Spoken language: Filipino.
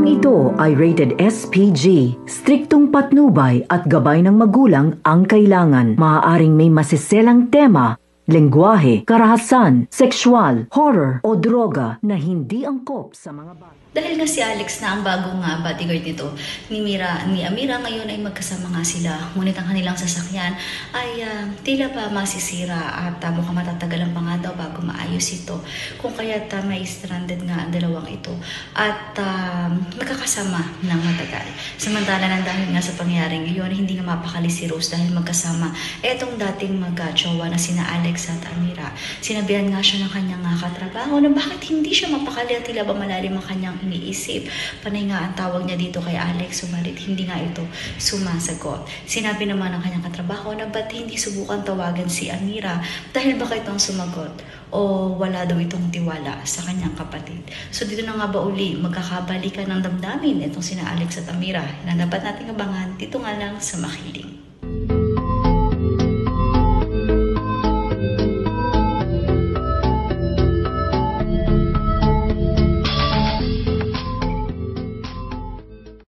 Programang ito ay rated SPG. Striktong patnubay at gabay ng magulang ang kailangan. Maaaring may masiselang tema, lengguwahe, karahasan, sexual, horror o droga na hindi angkop sa mga bata. Dahil nga si Alex na ang bagong bodyguard nito ni Amira ngayon ay magkasama nga sila. Ngunit ang kanilang sasakyan ay tila pa masisira at mukhang matatagal pa nga daw bago maayos ito. Kung kaya't may stranded nga ang dalawang ito at magkakasama ng matagal. Samantala nang dahil nga sa pangyayaring ngayon, hindi nga mapakali si Rose dahil magkasama etong dating mag-jowa na sina Alex at Amira. Sinabihan nga siya ng kanyang katrabaho na bakit hindi siya mapakali at tila ba malalim ang kanyang iniisip. Panay nga ang tawag niya dito kay Alex, sumalit hindi nga ito sumasagot. Sinabi naman ng kanyang katrabaho na ba't hindi subukan tawagan si Amira dahil baka itong sumagot o wala daw itong tiwala sa kanyang kapatid. So dito na nga ba uli magkakabalikan ng damdamin itong sina Alex at Amira na dapat nating abangan dito nga lang sa Makiling.